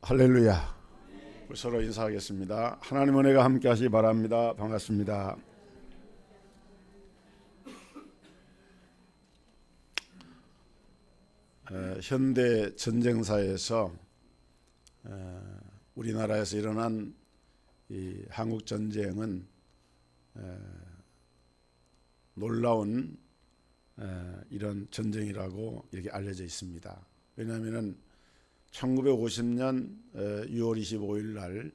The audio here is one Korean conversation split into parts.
할렐루야. 우리 서로 인사하겠습니다. 하나님 은혜가 함께 하시기 바랍니다. 반갑습니다. 현대 전쟁사에서 우리나라에서 일어난 이 한국 전쟁은 놀라운 이런 전쟁이라고 이렇게 알려져 있습니다. 왜냐하면 1950년 6월 25일 날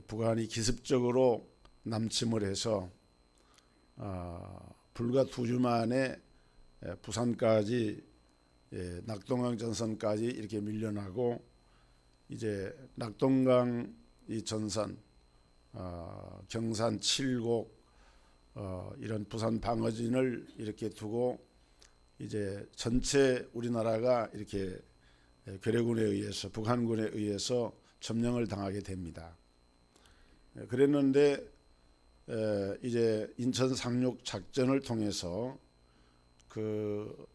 북한이 기습적으로 남침을 해서 불과 2주 만에 부산까지 낙동강 전선까지 이렇게 밀려나고 이제 낙동강 이 전선 경산 7곡 이런 부산 방어진을 이렇게 두고 이제 전체 우리나라가 이렇게 괴뢰군에 의해서 북한군에 의해서 점령을 당하게 됩니다. 그랬는데 이제 인천 상륙 작전을 통해서 그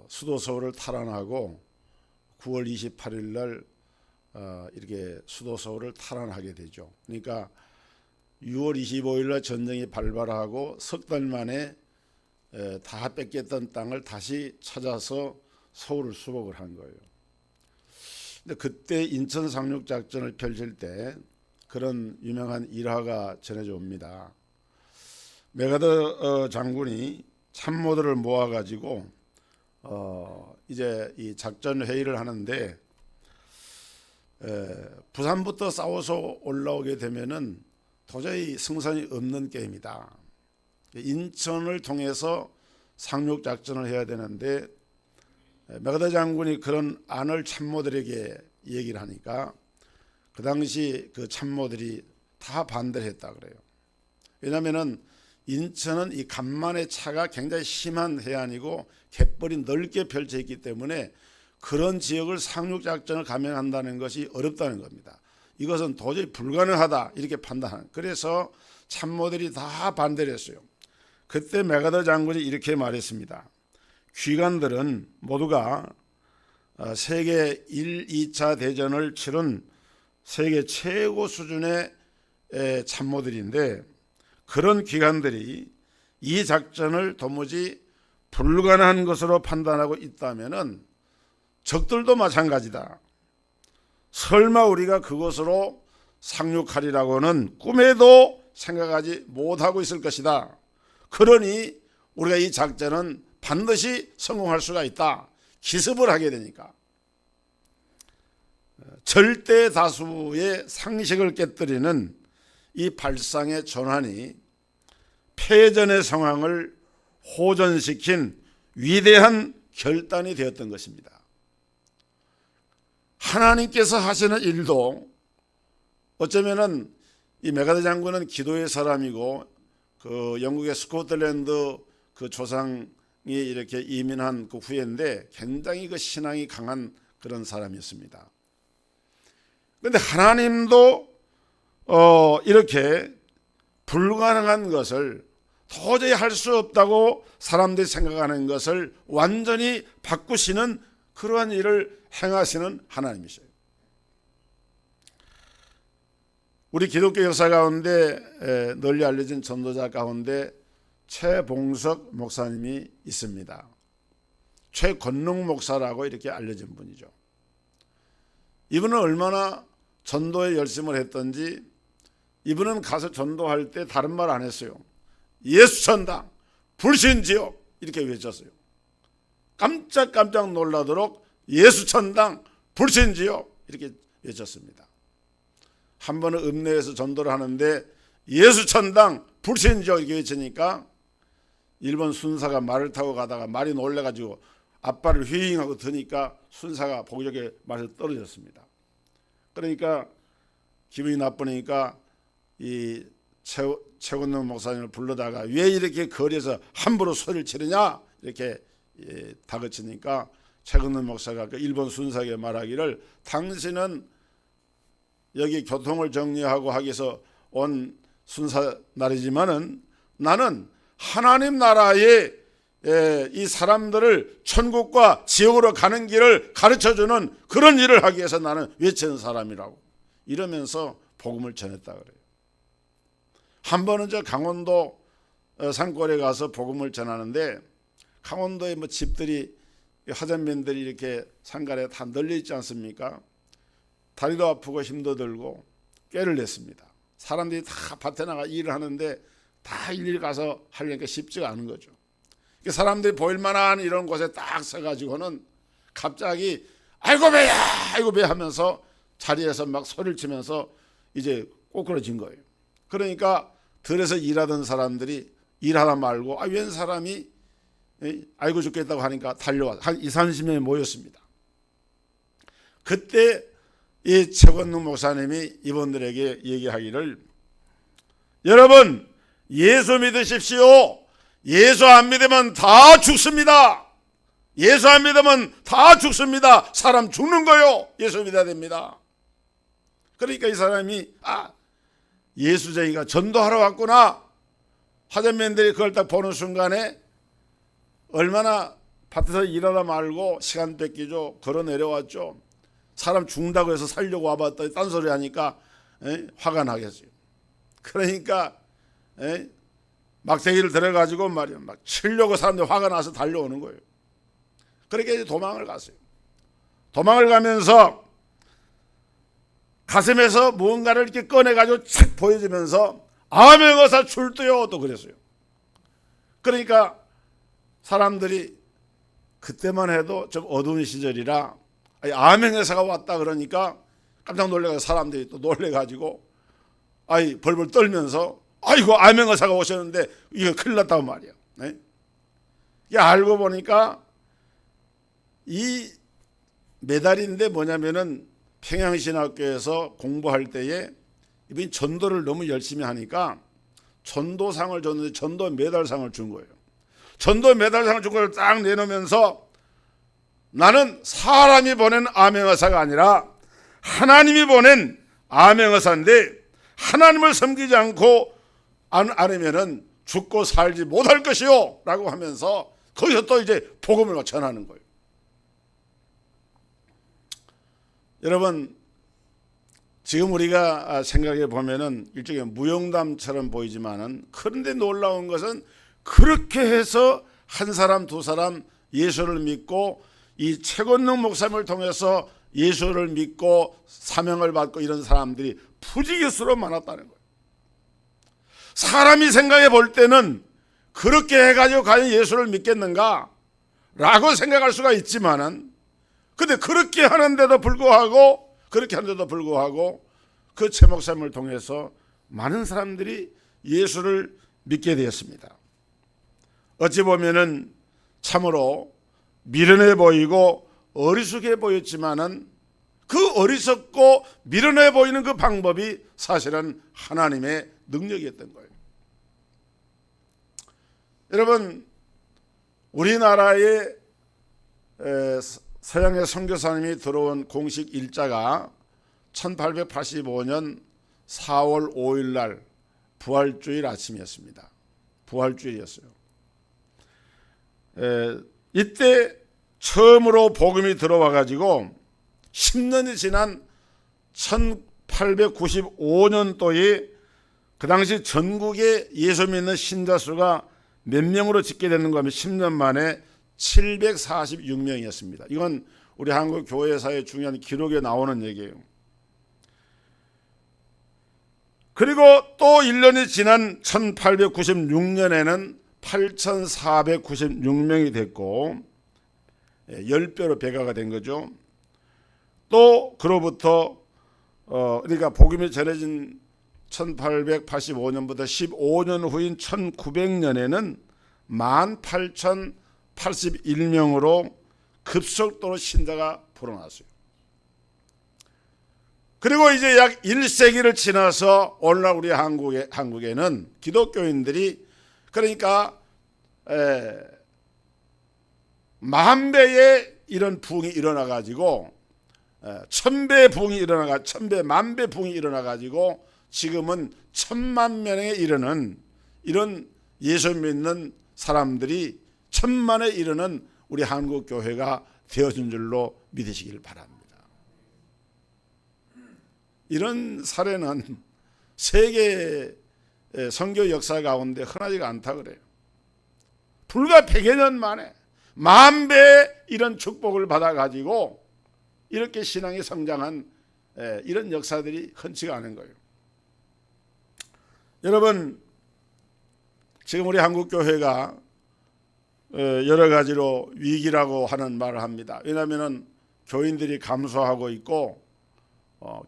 수도 서울을 탈환하고 9월 28일 날 이렇게 수도 서울을 탈환하게 되죠. 그러니까 6월 25일 날 전쟁이 발발하고 석 달 만에 다 뺏겼던 땅을 다시 찾아서 서울을 수복을 한 거예요. 근데 그때 인천 상륙 작전을 펼칠 때 그런 유명한 일화가 전해져 옵니다. 메가더 장군이 참모들을 모아가지고 이제 이 작전 회의를 하는데 부산부터 싸워서 올라오게 되면은 도저히 승산이 없는 게임이다. 인천을 통해서 상륙 작전을 해야 되는데 메가더 장군이 그런 안을 참모들에게 얘기를 하니까 그 당시 그 참모들이 다 반대를 했다 그래요. 왜냐하면은 인천은 이 간만의 차가 굉장히 심한 해안이고 갯벌이 넓게 펼쳐 있기 때문에 그런 지역을 상륙 작전을 감행한다는 것이 어렵다는 겁니다. 이것은 도저히 불가능하다 이렇게 판단한. 그래서 참모들이 다 반대를 했어요. 그때 메가더 장군이 이렇게 말했습니다. 귀관들은 모두가 세계 1, 2차 대전을 치른 세계 최고 수준의 참모들인데 그런 기관들이 이 작전을 도무지 불가능한 것으로 판단하고 있다면은 적들도 마찬가지다. 설마 우리가 그것으로 상륙하리라고는 꿈에도 생각하지 못하고 있을 것이다. 그러니 우리가 이 작전은 반드시 성공할 수가 있다. 기습을 하게 되니까 절대 다수의 상식을 깨뜨리는 이 발상의 전환이 패전의 상황을 호전시킨 위대한 결단이 되었던 것입니다. 하나님께서 하시는 일도 어쩌면은 이 메가더 장군은 기도의 사람이고 그 영국의 스코틀랜드 그 조상이 이렇게 이민한 그 후예인데 굉장히 그 신앙이 강한 그런 사람이었습니다. 그런데 하나님도 이렇게 불가능한 것을 도저히 할 수 없다고 사람들이 생각하는 것을 완전히 바꾸시는 그러한 일을 행하시는 하나님이셔요. 우리 기독교 역사 가운데 널리 알려진 전도자 가운데 최봉석 목사님이 있습니다. 최건능 목사라고 이렇게 알려진 분이죠. 이분은 얼마나 전도에 열심을 했던지 이분은 가서 전도할 때 다른 말 안 했어요. 예수 천당 불신지옥 이렇게 외쳤어요. 깜짝깜짝 놀라도록 예수 천당 불신지옥 이렇게 외쳤습니다. 한 번은 읍내에서 전도를 하는데 예수 천당 불신지옥 이렇게 외치니까 일본 순사가 말을 타고 가다가 말이 놀래가지고 앞발을 휘잉하고 드니까 순사가 보기좋게 말에서 떨어졌습니다. 그러니까 기분이 나쁘니까 이 최건능 목사님을 불러다가 왜 이렇게 거리에서 함부로 소리를 지르냐 이렇게 다그치니까 최건능 목사가 그 일본 순사에게 말하기를 당신은 여기 교통을 정리하고 하기 위해서 온 순사 날이지만은 나는 하나님 나라의 이 사람들을 천국과 지옥으로 가는 길을 가르쳐주는 그런 일을 하기 위해서 나는 외치는 사람이라고 이러면서 복음을 전했다 그래요. 한 번은 저 강원도 산골에 가서 복음을 전하는데, 강원도에 뭐 집들이 화전면들이 이렇게 산간에 다 널려 있지 않습니까? 다리도 아프고 힘도 들고 꾀를 냈습니다. 사람들이 다 밭에 나가 일을 하는데 다 일일이 가서 하려니까 쉽지가 않은 거죠. 사람들이 보일 만한 이런 곳에 딱 서가지고는 갑자기 아이고 배야 아이고 배 하면서 자리에서 막 소리를 치면서 이제 꼬꾸라진 거예요. 그러니까 들에서 일하던 사람들이 일하다 말고 웬 사람이 아이고 죽겠다고 하니까 달려와서 한 20-30명이 모였습니다. 그때 이 최권능 목사님이 이분들에게 얘기하기를, 여러분 예수 믿으십시오. 예수 안 믿으면 다 죽습니다. 예수 안 믿으면 다 죽습니다. 사람 죽는 거요. 예수 믿어야 됩니다. 그러니까 이 사람이 예수쟁이가 전도하러 왔구나. 화전맨들이 그걸 딱 보는 순간에 얼마나 밭에서 일하다 말고 시간 뺏기죠. 걸어 내려왔죠. 사람 죽는다고 해서 살려고 와봤더니 딴소리 하니까 화가 나겠어요. 그러니까 막대기를 들어가지고 말이야 막 치려고 사람들이 화가 나서 달려오는 거예요. 그렇게 이제 도망을 갔어요. 도망을 가면서 가슴에서 무언가를 이렇게 꺼내가지고 착 보여주면서 아멘거사 출두요 또 그랬어요. 그러니까 사람들이 그때만 해도 좀 어두운 시절이라 아멘거사가 왔다 그러니까 깜짝 놀래가지고 사람들이 또 놀래가지고 벌벌 떨면서 아이고 아멘거사가 오셨는데 이거 큰일 났다고 말이야. 이게 알고 보니까 이 메달인데 뭐냐면은 평양신학교에서 공부할 때에 이분이 전도를 너무 열심히 하니까 전도상을 줬는데 전도 메달상을 준 거예요. 전도 메달상을 준 걸 딱 내놓으면서 나는 사람이 보낸 아멘거사가 아니라 하나님이 보낸 아멘거사인데 하나님을 섬기지 않고 않으면은 죽고 살지 못할 것이요 라고 하면서 거기서 또 이제 복음을 전하는 거예요. 여러분 지금 우리가 생각해 보면은 일종의 무용담처럼 보이지만은, 그런데 놀라운 것은 그렇게 해서 한 사람 두 사람 예수를 믿고 이 최권능 목사님을 통해서 예수를 믿고 사명을 받고 이런 사람들이 부지기수로 많았다는 거예요. 사람이 생각해 볼 때는 그렇게 해가지고 과연 예수를 믿겠는가 라고 생각할 수가 있지만은, 근데 그렇게 하는데도 불구하고 그 최 목사님을 통해서 많은 사람들이 예수를 믿게 되었습니다. 어찌 보면은 참으로 미련해 보이고 어리숙해 보였지만은 그 어리석고 미련해 보이는 그 방법이 사실은 하나님의 능력이었던 거예요. 여러분 우리나라에 서양의 선교사님이 들어온 공식 일자가 1885년 4월 5일 날 부활주일 아침이었습니다. 부활주일이었어요. 이때 처음으로 복음이 들어와 가지고 10년이 지난 1895년도에 그 당시 전국에 예수 믿는 신자 수가 몇 명으로 집계되는 거 하면 10년 만에 746명이었습니다. 이건 우리 한국 교회사의 중요한 기록에 나오는 얘기예요. 그리고 또 1년이 지난 1896년에는 8,496명이 됐고 10배로 배가가 된 거죠. 또 그로부터 그러니까 복음이 전해진 1885년부터 15년 후인 1900년에는 18,081명으로 급속도로 신자가 불어났어요. 그리고 이제 약 1세기를 지나서 오늘날 우리 한국에는 기독교인들이 그러니까 10,000배의 이런 부흥이 일어나 가지고 1,000배 부흥이 일어나가 1,000배 만배 부흥이 일어나 가지고 지금은 1,000만 명에 이르는 이런 예수 믿는 사람들이 천만에 이르는 우리 한국 교회가 되어준 줄로 믿으시길 바랍니다. 이런 사례는 세계 선교 역사 가운데 흔하지가 않다 그래요. 불과 100여 년 만에 10,000배 이런 축복을 받아가지고 이렇게 신앙이 성장한 이런 역사들이 흔치가 않은 거예요. 여러분, 지금 우리 한국교회가 여러 가지로 위기라고 하는 말을 합니다. 왜냐하면 교인들이 감소하고 있고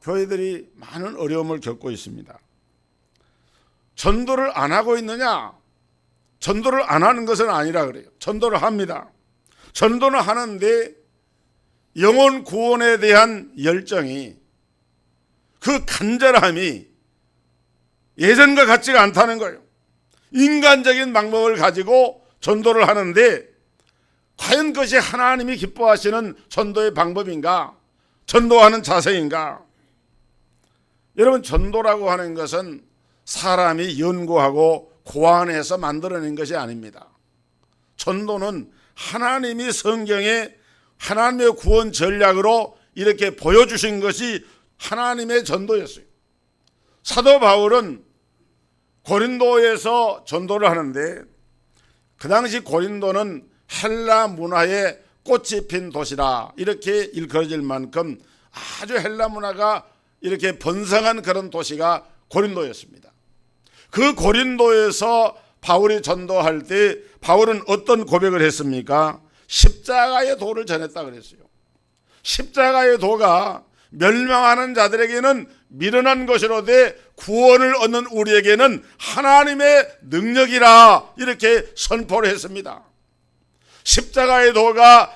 교회들이 많은 어려움을 겪고 있습니다. 전도를 안 하고 있느냐? 전도를 안 하는 것은 아니라 그래요. 전도를 합니다. 전도는 하는데 영혼 구원에 대한 열정이, 그 간절함이 예전과 같지가 않다는 거예요. 인간적인 방법을 가지고 전도를 하는데 과연 그것이 하나님이 기뻐하시는 전도의 방법인가? 전도하는 자세인가? 여러분, 전도라고 하는 것은 사람이 연구하고 고안해서 만들어낸 것이 아닙니다. 전도는 하나님이 성경에 하나님의 구원 전략으로 이렇게 보여주신 것이 하나님의 전도였어요. 사도 바울은 고린도에서 전도를 하는데 그 당시 고린도는 헬라 문화의 꽃이 핀 도시라 이렇게 일컬어질 만큼 아주 헬라 문화가 이렇게 번성한 그런 도시가 고린도였습니다. 그 고린도에서 바울이 전도할 때 바울은 어떤 고백을 했습니까? 십자가의 도를 전했다 그랬어요. 십자가의 도가 멸망하는 자들에게는 미련한 것이로되 구원을 얻는 우리에게는 하나님의 능력이라 이렇게 선포를 했습니다. 십자가의 도가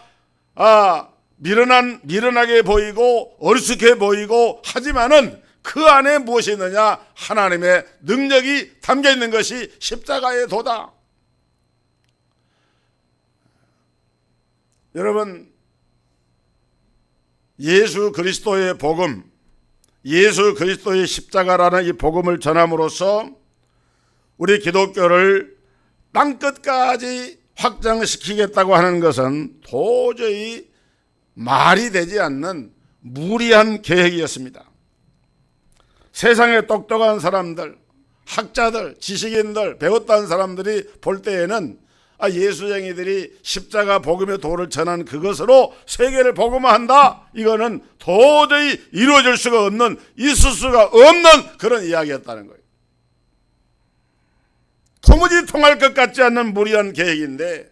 미련하게 보이고 어리숙해 보이고 하지만은 그 안에 무엇이 있느냐? 하나님의 능력이 담겨 있는 것이 십자가의 도다. 여러분, 예수 그리스도의 복음, 예수 그리스도의 십자가라는 이 복음을 전함으로써 우리 기독교를 땅끝까지 확장시키겠다고 하는 것은 도저히 말이 되지 않는 무리한 계획이었습니다. 세상에 똑똑한 사람들, 학자들, 지식인들, 배웠다는 사람들이 볼 때에는 예수쟁이들이 십자가 복음의 도를 전한 그것으로 세계를 복음화한다, 이거는 도저히 이루어질 수가 없는, 있을 수가 없는 그런 이야기였다는 거예요. 도무지 통할 것 같지 않는 무리한 계획인데,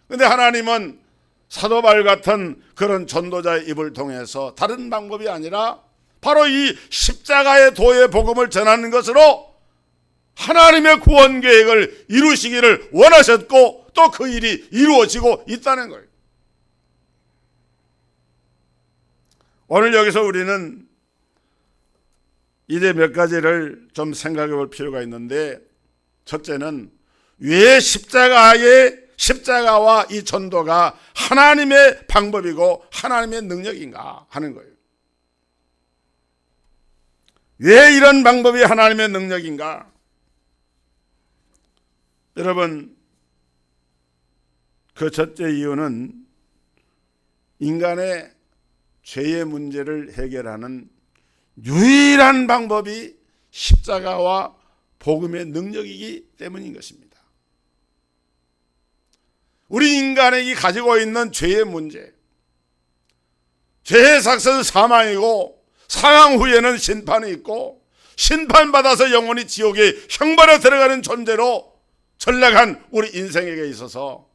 그런데 하나님은 사도 바울 같은 그런 전도자의 입을 통해서 다른 방법이 아니라 바로 이 십자가의 도의 복음을 전하는 것으로 하나님의 구원 계획을 이루시기를 원하셨고 또 그 일이 이루어지고 있다는 거예요. 오늘 여기서 우리는 이제 몇 가지를 좀 생각해 볼 필요가 있는데, 첫째는 왜 십자가와 이 전도가 하나님의 방법이고 하나님의 능력인가 하는 거예요. 왜 이런 방법이 하나님의 능력인가? 여러분, 그 첫째 이유는 인간의 죄의 문제를 해결하는 유일한 방법이 십자가와 복음의 능력이기 때문인 것입니다. 우리 인간이 가지고 있는 죄의 문제, 죄의 삭은 사망이고 사망 후에는 심판이 있고 심판받아서 영원히 지옥의 형벌에 들어가는 존재로 전락한 우리 인생에게 있어서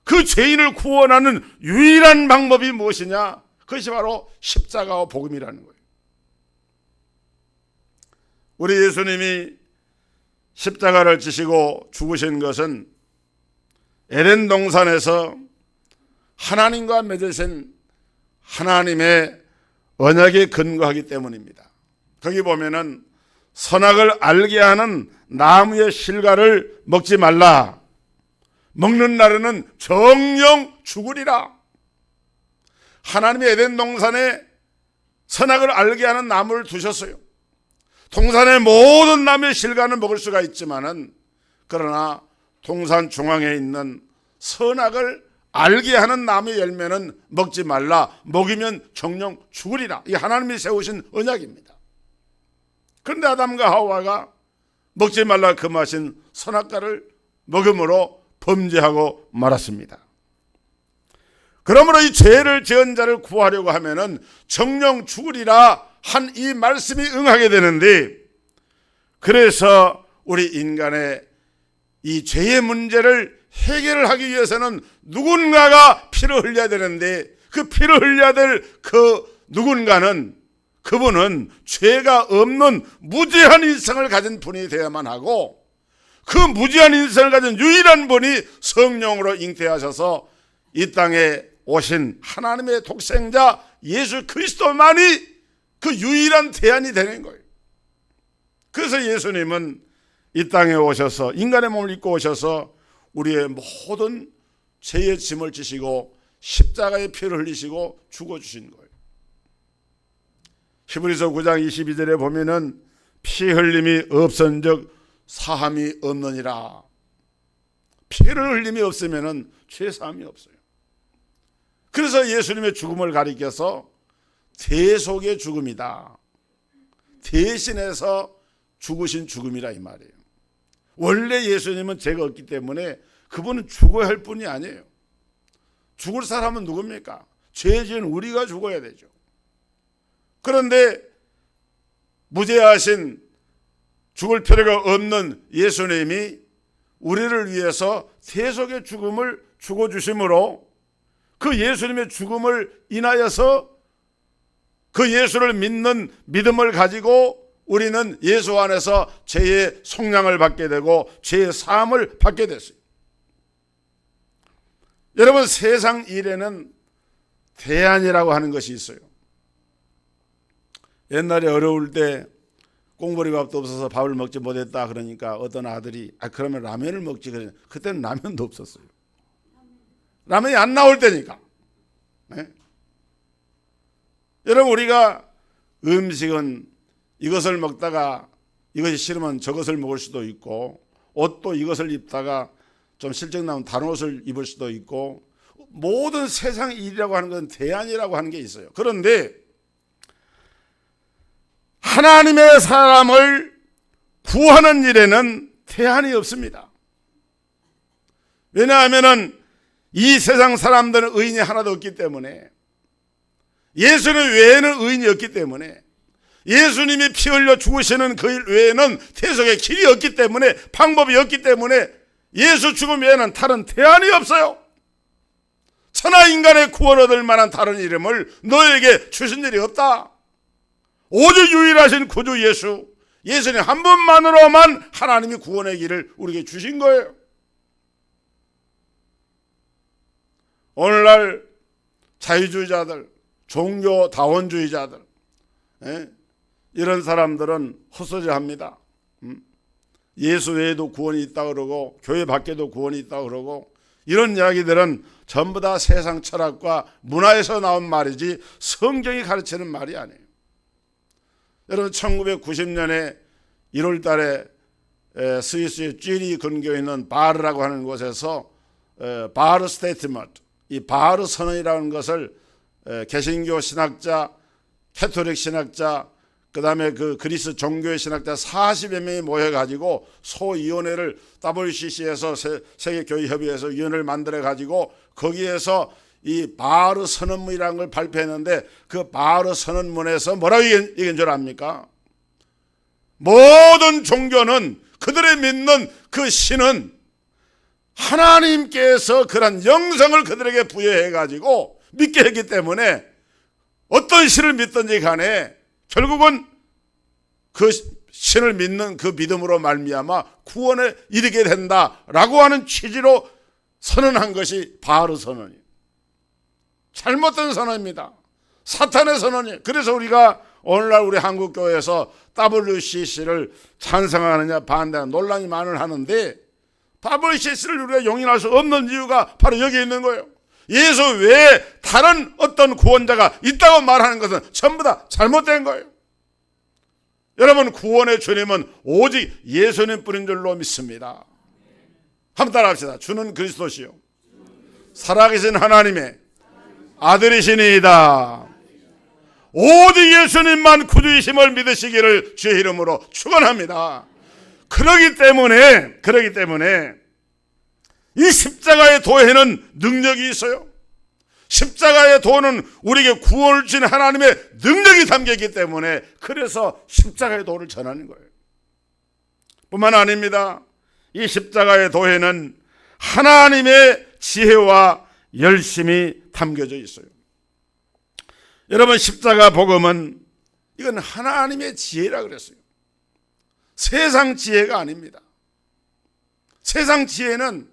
그 죄인을 구원하는 유일한 방법이 무엇이냐? 그것이 바로 십자가와 복음이라는 거예요. 우리 예수님이 십자가를 지시고 죽으신 것은 에덴 동산에서 하나님과 맺으신 하나님의 언약에 근거하기 때문입니다. 거기 보면은 선악을 알게 하는 나무의 실과를 먹지 말라. 먹는 날에는 정령 죽으리라. 하나님이 에덴 동산에 선악을 알게 하는 나무를 두셨어요. 동산의 모든 나무의 실과는 먹을 수가 있지만은, 그러나 동산 중앙에 있는 선악을 알게 하는 나무의 열매는 먹지 말라. 먹이면 정령 죽으리라. 이 하나님이 세우신 언약입니다. 그런데 아담과 하와가 먹지 말라 금하신 선악과를 먹음으로 범죄하고 말았습니다. 그러므로 이 죄를 지은 자를 구하려고 하면은 정령 죽으리라 한 이 말씀이 응하게 되는데, 그래서 우리 인간의 이 죄의 문제를 해결을 하기 위해서는 누군가가 피를 흘려야 되는데, 그 피를 흘려야 될 그 누군가는, 그분은 죄가 없는 무죄한 인생을 가진 분이 되어야만 하고, 그 무죄한 인생을 가진 유일한 분이 성령으로 잉태하셔서 이 땅에 오신 하나님의 독생자 예수 그리스도만이 그 유일한 대안이 되는 거예요. 그래서 예수님은 이 땅에 오셔서 인간의 몸을 입고 오셔서 우리의 모든 죄의 짐을 지시고 십자가의 피를 흘리시고 죽어주신 거예요. 히브리서 9장 22절에 보면은 피 흘림이 없은즉 사함이 없느니라. 피를 흘림이 없으면은 죄 사함이 없어요. 그래서 예수님의 죽음을 가리켜서 대속의 죽음이다. 대신해서 죽으신 죽음이라 이 말이에요. 원래 예수님은 죄가 없기 때문에 그분은 죽어야 할 뿐이 아니에요. 죽을 사람은 누굽니까? 죄 지은 우리가 죽어야 되죠. 그런데 무죄하신 죽을 필요가 없는 예수님이 우리를 위해서 대속의 죽음을 죽어주심으로 그 예수님의 죽음을 인하여서 그 예수를 믿는 믿음을 가지고 우리는 예수 안에서 죄의 속량을 받게 되고 죄의 사함을 받게 됐어요. 여러분, 세상 일에는 대안이라고 하는 것이 있어요. 옛날에 어려울 때 꽁보리밥도 없어서 밥을 먹지 못했다 그러니까 어떤 아들이 그러면 라면을 먹지 그래. 그때는 라면도 없었어요. 라면이 안 나올 때니까. 네? 여러분, 우리가 음식은 이것을 먹다가 이것이 싫으면 저것을 먹을 수도 있고, 옷도 이것을 입다가 좀 실적 나면 다른 옷을 입을 수도 있고, 모든 세상 일이라고 하는 건 대안이라고 하는 게 있어요. 그런데 하나님의 사람을 구하는 일에는 대안이 없습니다. 왜냐하면 이 세상 사람들은 의인이 하나도 없기 때문에, 예수님 외에는 의인이 없기 때문에, 예수님이 피 흘려 죽으시는 그 일 외에는 대속의 길이 없기 때문에, 방법이 없기 때문에 예수 죽음 외에는 다른 대안이 없어요. 천하 인간의 구원 얻을 만한 다른 이름을 너에게 주신 일이 없다. 오직 유일하신 구주 예수, 예수님 한 분만으로만 하나님이 구원의 길을 우리에게 주신 거예요. 오늘날 자유주의자들, 종교다원주의자들, 이런 사람들은 헛소리합니다. 예수 외에도 구원이 있다 그러고 교회 밖에도 구원이 있다 그러고, 이런 이야기들은 전부 다 세상 철학과 문화에서 나온 말이지 성경이 가르치는 말이 아니에요. 여러분, 1990년에 1월 달에 스위스의 쥐리 근교에 있는 바르라고 하는 곳에서 바르 스테이트먼트, 이 바르 선언이라는 것을 개신교 신학자, 캐톨릭 신학자, 그 다음에 그 그리스 종교의 신학자 40여 명이 모여가지고 소위원회를 WCC에서 세계교회협의회에서 위원회를 만들어가지고 거기에서 이 바르 선언문이라는 걸 발표했는데, 그 바르 선언문에서 뭐라고 얘기한 줄 압니까? 모든 종교는 그들의 믿는 그 신은 하나님께서 그런 영성을 그들에게 부여해가지고 믿게 했기 때문에 어떤 신을 믿든지 간에 결국은 그 신을 믿는 그 믿음으로 말미암아 구원에 이르게 된다라고 하는 취지로 선언한 것이 바르 선언이에요. 잘못된 선언입니다. 사탄의 선언이에요. 그래서 우리가 오늘날 우리 한국교회에서 WCC를 찬성하느냐 반대하느냐 논란이 많을 하는데, WCC를 우리가 용인할 수 없는 이유가 바로 여기 있는 거예요. 예수 외에 다른 어떤 구원자가 있다고 말하는 것은 전부 다 잘못된 거예요. 여러분, 구원의 주님은 오직 예수님 뿐인 줄로 믿습니다. 한번 따라 합시다. 주는 그리스도시요 살아계신 하나님의 아들이시니이다. 오직 예수님만 구주이심을 믿으시기를 주의 이름으로 축원합니다. 그러기 때문에 이 십자가의 도에는 능력이 있어요. 십자가의 도는 우리에게 구원을 주신 하나님의 능력이 담겨있기 때문에 그래서 십자가의 도를 전하는 거예요. 뿐만 아닙니다. 이 십자가의 도에는 하나님의 지혜와 열심이 담겨져 있어요. 여러분, 십자가 복음은 이건 하나님의 지혜라 그랬어요. 세상 지혜가 아닙니다. 세상 지혜는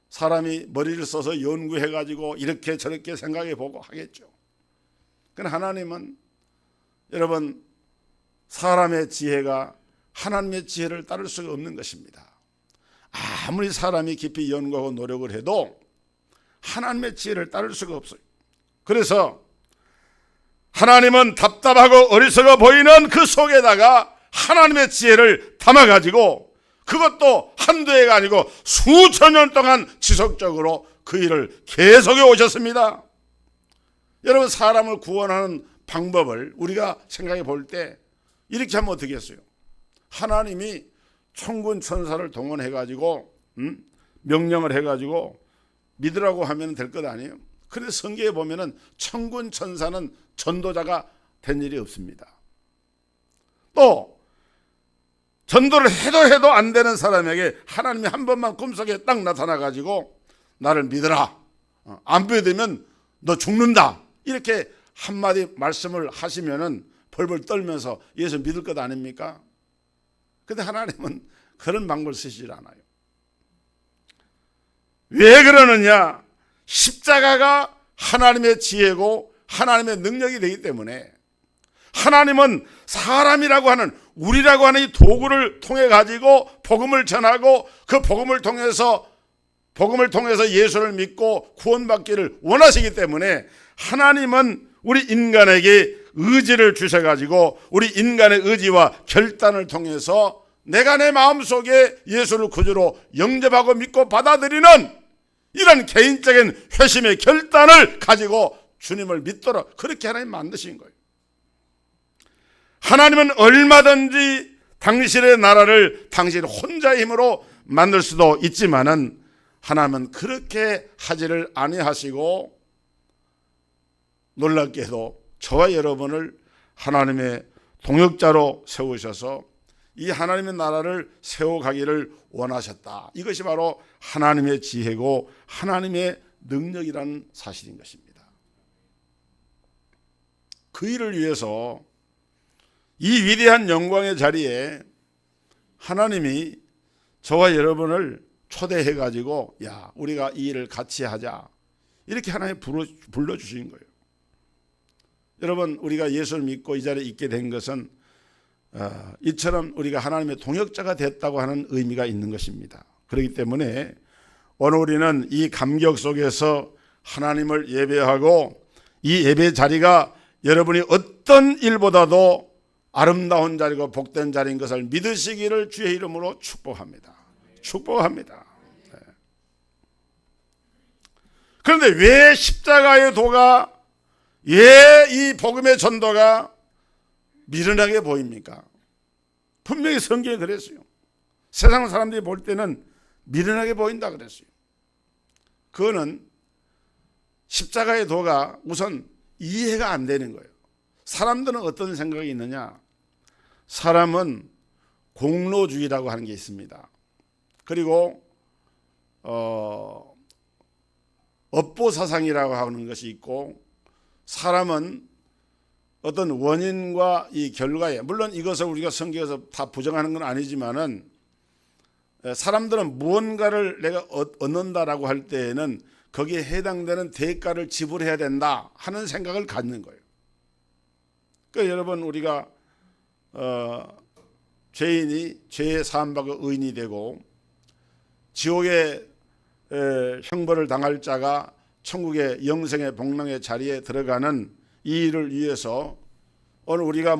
사람이 머리를 써서 연구해가지고 이렇게 저렇게 생각해보고 하겠죠. 그러나 하나님은 여러분, 사람의 지혜가 하나님의 지혜를 따를 수가 없는 것입니다. 아무리 사람이 깊이 연구하고 노력을 해도 하나님의 지혜를 따를 수가 없어요. 그래서 하나님은 답답하고 어리석어 보이는 그 속에다가 하나님의 지혜를 담아가지고 그것도 한두 해가 아니고 수천 년 동안 지속적으로 그 일을 계속해 오셨습니다. 여러분, 사람을 구원하는 방법을 우리가 생각해 볼 때 이렇게 하면 어떻겠어요? 하나님이 천군 천사를 동원해가지고 명령을 해가지고 믿으라고 하면 될 것 아니에요? 그런데 성경에 보면은 천군 천사는 전도자가 된 일이 없습니다. 또 전도를 해도 안 되는 사람에게 하나님이 한 번만 꿈속에 딱 나타나가지고 나를 믿어라, 안 믿으면 너 죽는다, 이렇게 한마디 말씀을 하시면은 벌벌 떨면서 예수 믿을 것 아닙니까? 근데 하나님은 그런 방법을 쓰시질 않아요. 왜 그러느냐? 십자가가 하나님의 지혜고 하나님의 능력이 되기 때문에 하나님은 사람이라고 하는, 우리라고 하는 이 도구를 통해 가지고 복음을 전하고 그 복음을 통해서 예수를 믿고 구원받기를 원하시기 때문에 하나님은 우리 인간에게 의지를 주셔가지고 우리 인간의 의지와 결단을 통해서 내가 내 마음속에 예수를 구주로 영접하고 믿고 받아들이는 이런 개인적인 회심의 결단을 가지고 주님을 믿도록 그렇게 하나님 만드신 거예요. 하나님은 얼마든지 당신의 나라를 당신 혼자의 힘으로 만들 수도 있지만은 하나님은 그렇게 하지를 아니하시고 놀랍게도 저와 여러분을 하나님의 동역자로 세우셔서 이 하나님의 나라를 세워가기를 원하셨다. 이것이 바로 하나님의 지혜고 하나님의 능력이라는 사실인 것입니다. 그 일을 위해서 이 위대한 영광의 자리에 하나님이 저와 여러분을 초대해가지고 야, 우리가 이 일을 같이 하자, 이렇게 하나님 불러주신 거예요. 여러분, 우리가 예수를 믿고 이 자리에 있게 된 것은 이처럼 우리가 하나님의 동역자가 됐다고 하는 의미가 있는 것입니다. 그렇기 때문에 오늘 우리는 이 감격 속에서 하나님을 예배하고 이 예배 자리가 여러분이 어떤 일보다도 아름다운 자리고 복된 자리인 것을 믿으시기를 주의 이름으로 축복합니다. 축복합니다. 네. 그런데 왜 십자가의 도가, 왜 이 복음의 전도가 미련하게 보입니까? 분명히 성경에 그랬어요. 세상 사람들이 볼 때는 미련하게 보인다 그랬어요. 그거는 십자가의 도가 우선 이해가 안 되는 거예요. 사람들은 어떤 생각이 있느냐? 사람은 공로주의라고 하는 게 있습니다. 그리고 업보사상이라고 하는 것이 있고, 사람은 어떤 원인과 이 결과에, 물론 이것을 우리가 성경에서 다 부정하는 건 아니지만은 사람들은 무언가를 내가 얻는다라고 할 때에는 거기에 해당되는 대가를 지불해야 된다 하는 생각을 갖는 거예요. 그러니까 여러분, 우리가 죄인이 죄의 사함받고 의인이 되고 지옥의 형벌을 당할 자가 천국의 영생의 복락의 자리에 들어가는 이 일을 위해서 오늘 우리가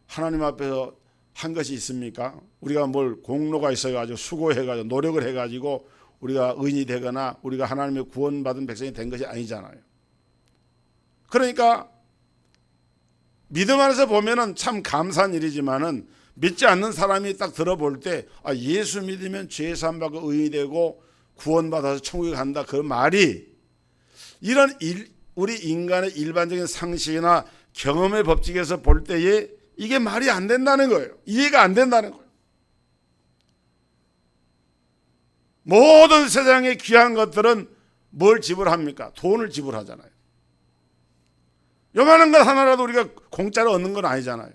하나님 앞에서 한 것이 있습니까? 우리가 뭘 공로가 있어가지고 수고해가지고 노력을 해가지고 우리가 의인이 되거나 우리가 하나님의 구원받은 백성이 된 것이 아니잖아요. 그러니까 믿음 안에서 보면은 참 감사한 일이지만은 믿지 않는 사람이 딱 들어볼 때 예수 믿으면 죄 사함 받고 의인이 되고 구원받아서 천국에 간다, 그 말이 이런 우리 인간의 일반적인 상식이나 경험의 법칙에서 볼 때에 이게 말이 안 된다는 거예요. 이해가 안 된다는 거예요. 모든 세상의 귀한 것들은 뭘 지불합니까? 돈을 지불하잖아요. 요만한 것 하나라도 우리가 공짜로 얻는 건 아니잖아요.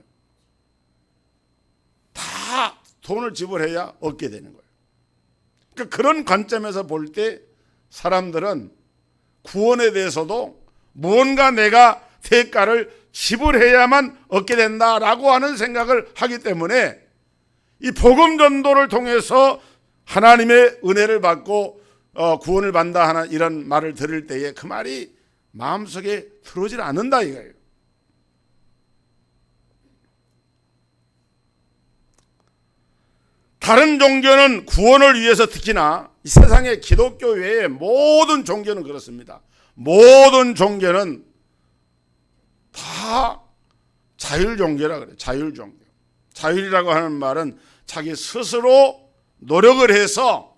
다 돈을 지불해야 얻게 되는 거예요. 그러니까 그런 관점에서 볼 때 사람들은 구원에 대해서도 무언가 내가 대가를 지불해야만 얻게 된다라고 하는 생각을 하기 때문에 이 복음 전도를 통해서 하나님의 은혜를 받고 구원을 받는다 하는 이런 말을 들을 때에 그 말이 마음속에 들어오질 않는다 이거예요. 다른 종교는 구원을 위해서, 특히나 이 세상의 기독교 외의 모든 종교는 그렇습니다. 모든 종교는 다 자율종교라 그래요. 자율종교. 자율이라고 하는 말은 자기 스스로 노력을 해서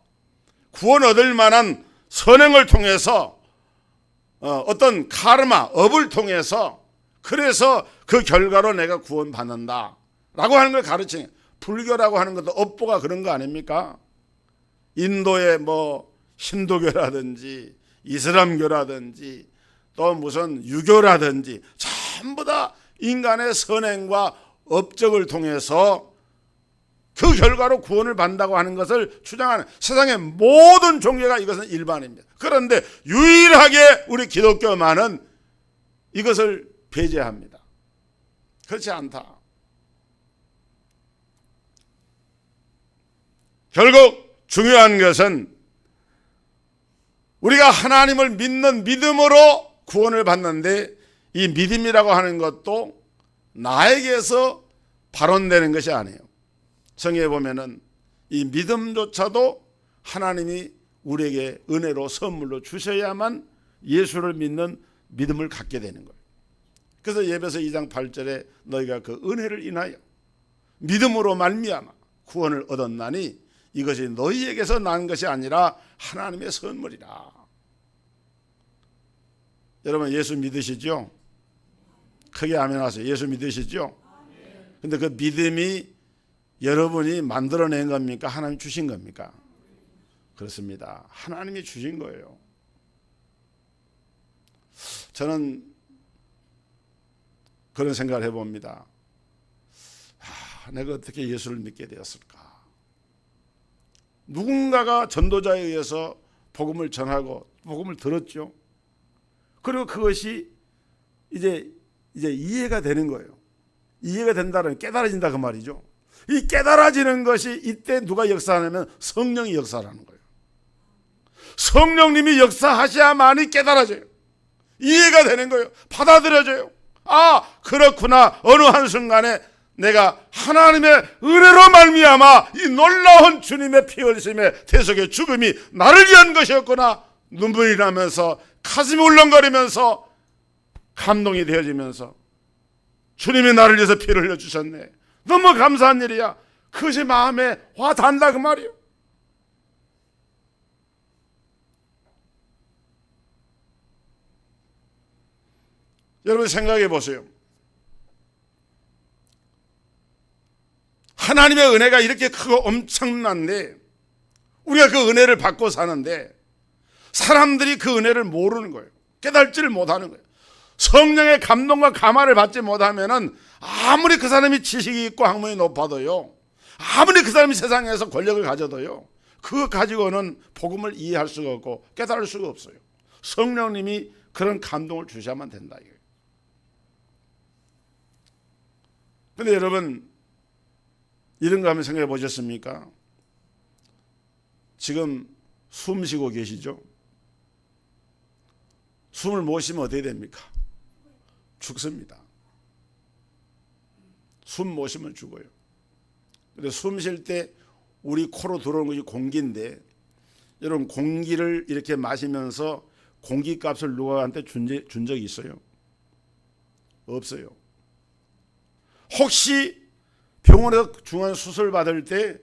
구원 얻을 만한 선행을 통해서 어떤 카르마, 업을 통해서 그래서 그 결과로 내가 구원받는다 라고 하는 걸 가르치는, 불교라고 하는 것도 업보가 그런 거 아닙니까? 인도의 힌두교라든지 이슬람교라든지 또 무슨 유교라든지 전부 다 인간의 선행과 업적을 통해서 그 결과로 구원을 받는다고 하는 것을 주장하는 세상의 모든 종교가 이것은 일반입니다. 그런데 유일하게 우리 기독교만은 이것을 배제합니다. 그렇지 않다. 결국 중요한 것은 우리가 하나님을 믿는 믿음으로 구원을 받는데, 이 믿음이라고 하는 것도 나에게서 발원되는 것이 아니에요. 성경에 보면은 이 믿음조차도 하나님이 우리에게 은혜로 선물로 주셔야만 예수를 믿는 믿음을 갖게 되는 거예요. 그래서 예배서 2장 8절에 너희가 그 은혜를 인하여 믿음으로 말미암아 구원을 얻었나니 이것이 너희에게서 난 것이 아니라 하나님의 선물이라. 여러분 예수 믿으시죠? 크게 아멘 하세요. 예수 믿으시죠? 근데 그 믿음이 여러분이 만들어낸 겁니까? 하나님 주신 겁니까? 그렇습니다. 하나님이 주신 거예요. 저는 그런 생각을 해봅니다. 내가 어떻게 예수를 믿게 되었을까? 누군가가 전도자에 의해서 복음을 전하고 복음을 들었죠. 그리고 그것이 이제 이해가 되는 거예요. 이해가 된다는, 깨달아진다 그 말이죠. 이 깨달아지는 것이 이때 누가 역사하냐면 성령이 역사하는 거예요. 성령님이 역사하셔야만이 깨달아져요. 이해가 되는 거예요. 받아들여져요. 그렇구나. 어느 한순간에 내가 하나님의 은혜로 말미암아 이 놀라운 주님의 피 흘리심의 대속의 죽음이 나를 위한 것이었구나. 눈물이 나면서 가슴이 울렁거리면서 감동이 되어지면서 주님이 나를 위해서 피를 흘려주셨네. 너무 감사한 일이야. 그것이 마음에 와 닿는다 그 말이에요. 여러분 생각해 보세요. 하나님의 은혜가 이렇게 크고 엄청난데 우리가 그 은혜를 받고 사는데 사람들이 그 은혜를 모르는 거예요. 깨달지를 못하는 거예요. 성령의 감동과 감화를 받지 못하면은 아무리 그 사람이 지식이 있고 학문이 높아도요, 아무리 그 사람이 세상에서 권력을 가져도요, 그거 가지고는 복음을 이해할 수가 없고 깨달을 수가 없어요. 성령님이 그런 감동을 주셔야만 된다 이거예요. 그런데 여러분 이런 거 한번 생각해 보셨습니까? 지금 숨 쉬고 계시죠? 숨을 못 쉬면 어떻게 됩니까? 죽습니다. 숨 못 쉬면 죽어요. 근데 숨 쉴 때 우리 코로 들어오는 것이 공기인데 여러분 공기를 이렇게 마시면서 공기값을 누구한테 준 적이 있어요? 없어요. 혹시 병원에서 중환 수술 받을 때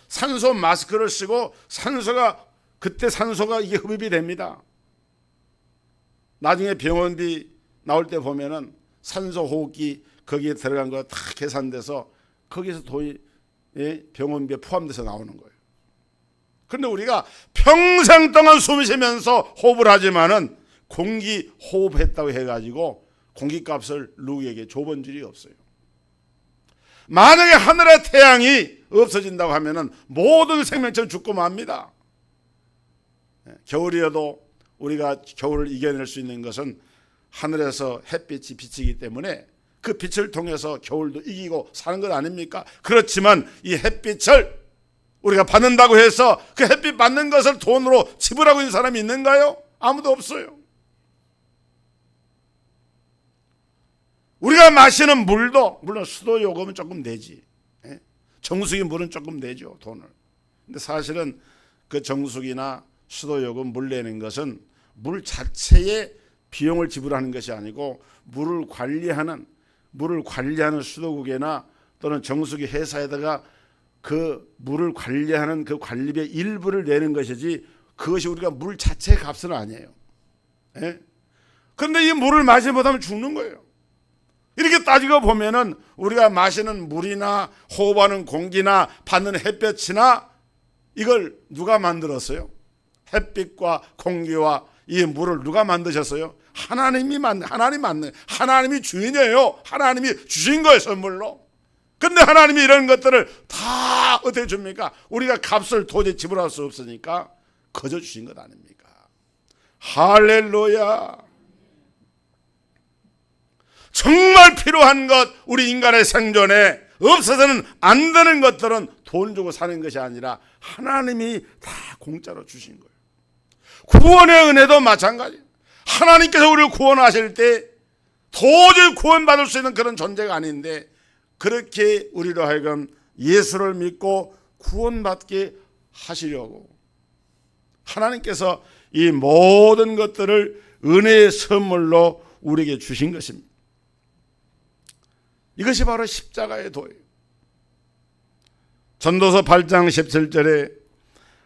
산소 마스크를 쓰고 그때 산소가 이게 흡입이 됩니다. 나중에 병원비 나올 때 보면은 산소 호흡기 거기에 들어간 거 다 계산돼서 거기서 돈이 병원비에 포함돼서 나오는 거예요. 그런데 우리가 평생 동안 숨 쉬면서 호흡을 하지만은 공기 호흡했다고 해가지고 공기값을 누구에게 줘본 적이 없어요. 만약에 하늘의 태양이 없어진다고 하면은 모든 생명체는 죽고 맙니다. 겨울이어도 우리가 겨울을 이겨낼 수 있는 것은 하늘에서 햇빛이 비치기 때문에 그 빛을 통해서 겨울도 이기고 사는 것 아닙니까? 그렇지만 이 햇빛을 우리가 받는다고 해서 그 햇빛 받는 것을 돈으로 지불하고 있는 사람이 있는가요? 아무도 없어요. 우리가 마시는 물도 물론 수도 요금은 조금 내지, 정수기 물은 조금 내죠, 돈을. 근데 사실은 그 정수기나 수도 요금 물 내는 것은 물 자체에 비용을 지불하는 것이 아니고 물을 관리하는 수도국이나 또는 정수기 회사에다가 그 물을 관리하는 그 관리비의 일부를 내는 것이지 그것이 우리가 물 자체의 값은 아니에요. 그런데 이 물을 마시지 못하면 죽는 거예요. 이렇게 따지고 보면은 우리가 마시는 물이나 호흡하는 공기나 받는 햇볕이나 이걸 누가 만들었어요? 햇빛과 공기와 이 물을 누가 만드셨어요? 하나님이 하나님이 주인이에요. 하나님이 주신 거예요, 선물로. 근데 하나님이 이런 것들을 다 어떻게 줍니까? 우리가 값을 도저히 지불할 수 없으니까 거저 주신 것 아닙니까? 할렐루야. 정말 필요한 것, 우리 인간의 생존에 없어서는 안 되는 것들은 돈 주고 사는 것이 아니라 하나님이 다 공짜로 주신 거예요. 구원의 은혜도 마찬가지. 하나님께서 우리를 구원하실 때 도저히 구원받을 수 있는 그런 존재가 아닌데 그렇게 우리로 하여금 예수를 믿고 구원받게 하시려고 하나님께서 이 모든 것들을 은혜의 선물로 우리에게 주신 것입니다. 이것이 바로 십자가의 도예요. 전도서 8장 17절에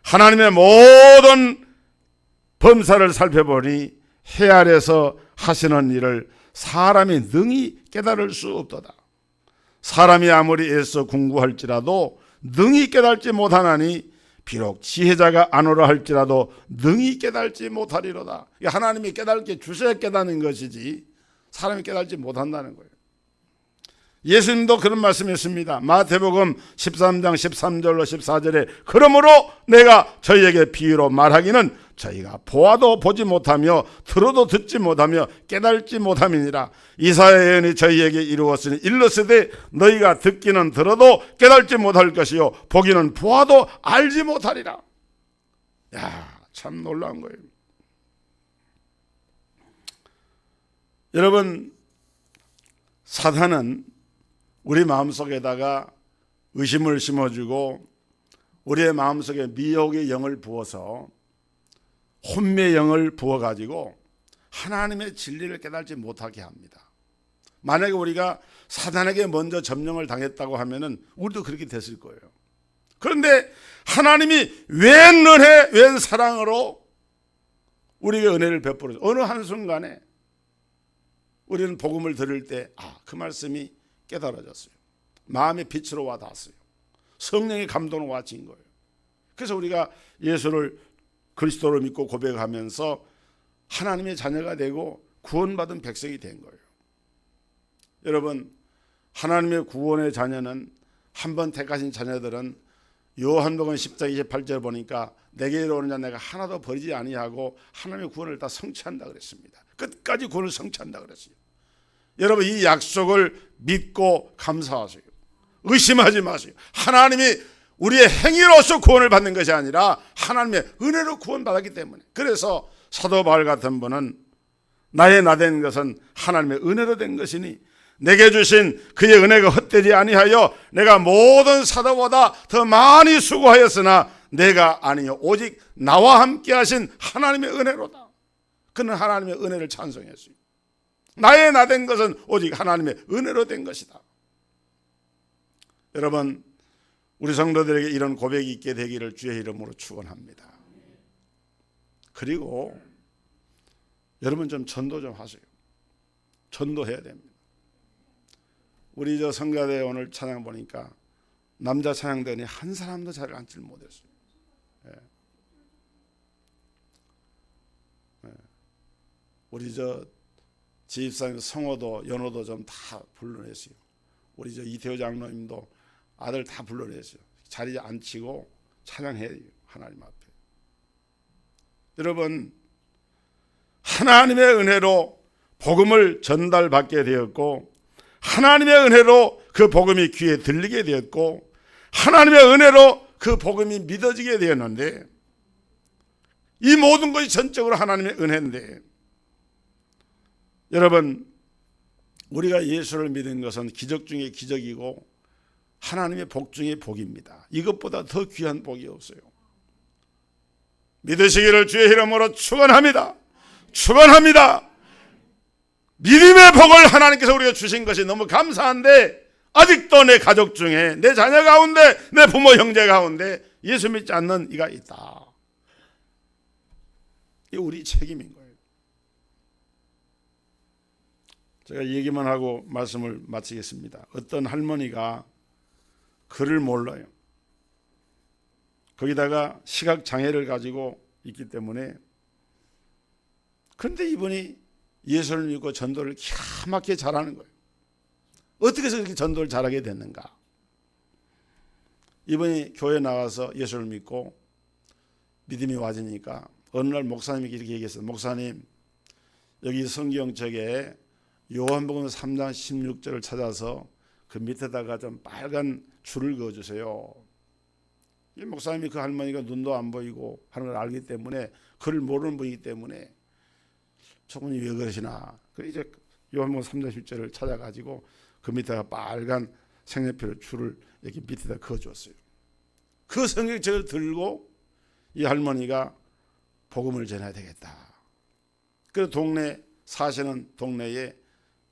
하나님의 모든 범사를 살펴보니 해 아래서 하시는 일을 사람이 능히 깨달을 수 없도다. 사람이 아무리 애써 궁구할지라도 능히 깨달지 못하나니 비록 지혜자가 안오라 할지라도 능히 깨달지 못하리로다. 하나님이 깨달게 주셔야 깨닫는 것이지 사람이 깨달지 못한다는 거예요. 예수님도 그런 말씀했습니다. 마태복음 13장 13절로 14절에 그러므로 내가 저희에게 비유로 말하기는 저희가 보아도 보지 못하며 들어도 듣지 못하며 깨달지 못함이니라. 이사야 예언이 저희에게 이루었으니 일렀으되 너희가 듣기는 들어도 깨달지 못할 것이요 보기는 보아도 알지 못하리라. 참 놀라운 거예요. 여러분, 사탄은 우리 마음속에다가 의심을 심어주고 우리의 마음속에 미혹의 영을 부어서 혼미의 영을 부어가지고 하나님의 진리를 깨달지 못하게 합니다. 만약에 우리가 사탄에게 먼저 점령을 당했다고 하면은 우리도 그렇게 됐을 거예요. 그런데 하나님이 웬 은혜, 웬 사랑으로 우리에게 은혜를 베풀어서 어느 한순간에 우리는 복음을 들을 때 그 말씀이 깨달아졌어요. 마음의 빛으로 와 닿았어요. 성령의 감동으로 와진 거예요. 그래서 우리가 예수를 그리스도로 믿고 고백하면서 하나님의 자녀가 되고 구원받은 백성이 된 거예요. 여러분, 하나님의 구원의 자녀는 한번 택하신 자녀들은 요한복음 10장 28절 보니까 내게 이르오는 자 내가 하나도 버리지 아니하고 하나님의 구원을 다 성취한다 그랬습니다. 끝까지 구원을 성취한다 그랬어요. 여러분, 이 약속을 믿고 감사하세요. 의심하지 마세요. 하나님이 우리의 행위로서 구원을 받는 것이 아니라 하나님의 은혜로 구원받았기 때문에. 그래서 사도 바울 같은 분은 나의 나 된 것은 하나님의 은혜로 된 것이니 내게 주신 그의 은혜가 헛되지 아니하여 내가 모든 사도보다 더 많이 수고하였으나 내가 아니요 오직 나와 함께 하신 하나님의 은혜로다. 그는 하나님의 은혜를 찬송했어요. 나의 나 된 것은 오직 하나님의 은혜로 된 것이다. 여러분, 우리 성도들에게 이런 고백이 있게 되기를 주의 이름으로 축원합니다. 그리고 여러분 좀 전도 좀 하세요. 전도해야 됩니다. 우리 저 성가대 오늘 찬양 보니까 남자 찬양단이 한 사람도 자리를 앉지를 못했어요. 예. 예. 우리 저 지입사님 성호도 연호도 좀 다 불러냈어요. 우리 저 이태호 장로님도 아들 다 불러냈어요. 자리에 앉히고 찬양해야 돼요. 하나님 앞에. 여러분, 하나님의 은혜로 복음을 전달받게 되었고, 하나님의 은혜로 그 복음이 귀에 들리게 되었고, 하나님의 은혜로 그 복음이 믿어지게 되었는데, 이 모든 것이 전적으로 하나님의 은혜인데, 여러분, 우리가 예수를 믿은 것은 기적 중에 기적이고 하나님의 복 중에 복입니다. 이것보다 더 귀한 복이 없어요. 믿으시기를 주의 이름으로 축원합니다. 축원합니다. 믿음의 복을 하나님께서 우리가 주신 것이 너무 감사한데, 아직도 내 가족 중에, 내 자녀 가운데, 내 부모 형제 가운데 예수 믿지 않는 이가 있다. 이게 우리 책임인 거예요. 제가 얘기만 하고 말씀을 마치겠습니다. 어떤 할머니가 글을 몰라요. 거기다가 시각장애를 가지고 있기 때문에, 그런데 이분이 예수를 믿고 전도를 기가 막히게 잘하는 거예요. 어떻게 해서 그렇게 전도를 잘하게 됐는가? 이분이 교회 나가서 예수를 믿고 믿음이 와지니까 어느 날 목사님이 이렇게 얘기했어요. 목사님, 여기 성경책에 요한복음 3장 16절을 찾아서 그 밑에다가 좀 빨간 줄을 그어주세요. 이 목사님이 그 할머니가 눈도 안 보이고 하는 걸 알기 때문에, 글을 모르는 분이기 때문에 저분이 왜 그러시나. 그래서 이제 요한복음 3장 16절을 찾아가지고 그 밑에다가 빨간 색연필 줄을 이렇게 밑에다 그어줬어요. 그 성경책을 들고 이 할머니가 복음을 전해야 되겠다. 그래서 동네 사시는 동네에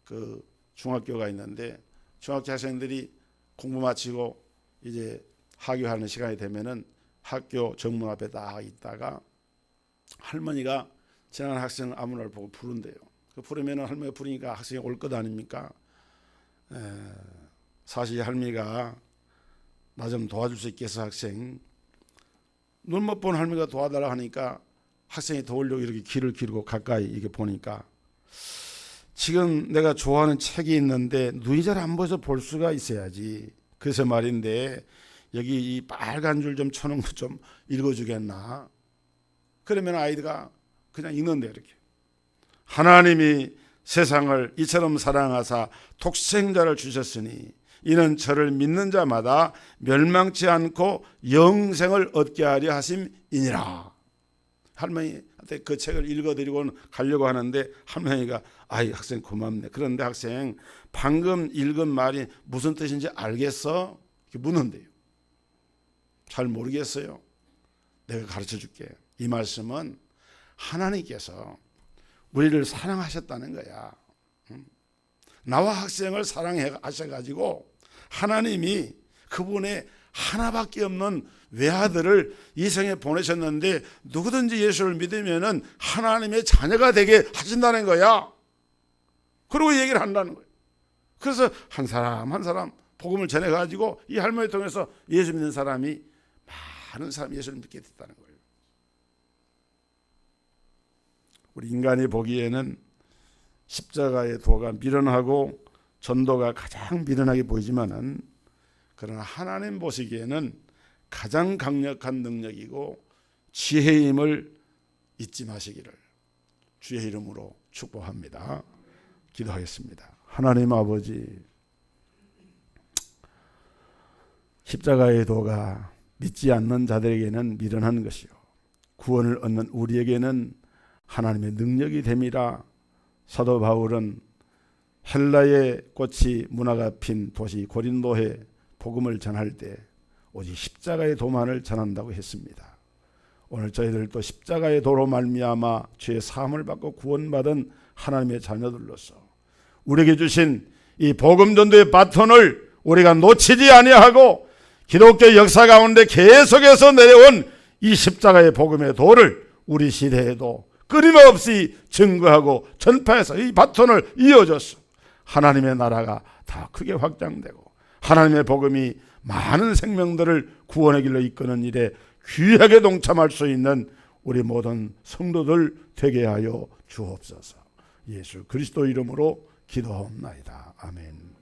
그 중학교가 있는데, 중학교 학생들이 공부 마치고 이제 하교하는 시간이 되면은 학교 정문 앞에 딱 있다가 할머니가 지나가는 학생 아무나를 보고 부른대요. 그 부르면은 할머니가 부르니까 학생이 올 것 아닙니까? 사실 할머니가 나 좀 도와줄 수 있겠어 학생. 눈 못 본 할머니가 도와달라 하니까 학생이 도우려고 이렇게 귀를 기울이고 가까이 이렇게 보니까, 지금 내가 좋아하는 책이 있는데 눈이 잘 안 보여서 볼 수가 있어야지. 그래서 말인데 여기 이 빨간 줄 좀 쳐놓은 거 좀 읽어주겠나? 그러면 아이가 그냥 읽는데, 이렇게 하나님이 세상을 이처럼 사랑하사 독생자를 주셨으니 이는 저를 믿는 자마다 멸망치 않고 영생을 얻게 하려 하심이니라. 할머니한테 그 책을 읽어드리고 가려고 하는데 할머니가 아이 학생 고맙네. 그런데 학생 방금 읽은 말이 무슨 뜻인지 알겠어? 이렇게 묻는데요. 잘 모르겠어요. 내가 가르쳐 줄게. 이 말씀은 하나님께서 우리를 사랑하셨다는 거야. 나와 학생을 사랑하셔가지고 하나님이 그분의 하나밖에 없는 외아들을 이 생에 보내셨는데, 누구든지 예수를 믿으면은 하나님의 자녀가 되게 하신다는 거야. 그리고 얘기를 한다는 거예요. 그래서 한 사람 한 사람 복음을 전해가지고 이 할머니 통해서 예수 믿는 사람이, 많은 사람이 예수를 믿게 됐다는 거예요. 우리 인간이 보기에는 십자가의 도가 미련하고 전도가 가장 미련하게 보이지만은, 그러나 하나님 보시기에는 가장 강력한 능력이고 지혜임을 잊지 마시기를 주의 이름으로 축복합니다. 기도하겠습니다. 하나님 아버지, 십자가의 도가 믿지 않는 자들에게는 미련한 것이요 구원을 얻는 우리에게는 하나님의 능력이 됨이라. 사도 바울은 헬라의 꽃이 문화가 핀 도시 고린도에 복음을 전할 때 오직 십자가의 도만을 전한다고 했습니다. 오늘 저희들도 십자가의 도로 말미암아 죄의 사함을 받고 구원받은 하나님의 자녀들로서 우리에게 주신 이 복음전도의 바톤을 우리가 놓치지 아니하고 기독교 역사 가운데 계속해서 내려온 이 십자가의 복음의 도를 우리 시대에도 끊임없이 증거하고 전파해서 이 바톤을 이어줘서 하나님의 나라가 더 크게 확장되고 하나님의 복음이 많은 생명들을 구원의 길로 이끄는 일에 귀하게 동참할 수 있는 우리 모든 성도들 되게 하여 주옵소서. 예수 그리스도 이름으로 기도하옵나이다. 아멘.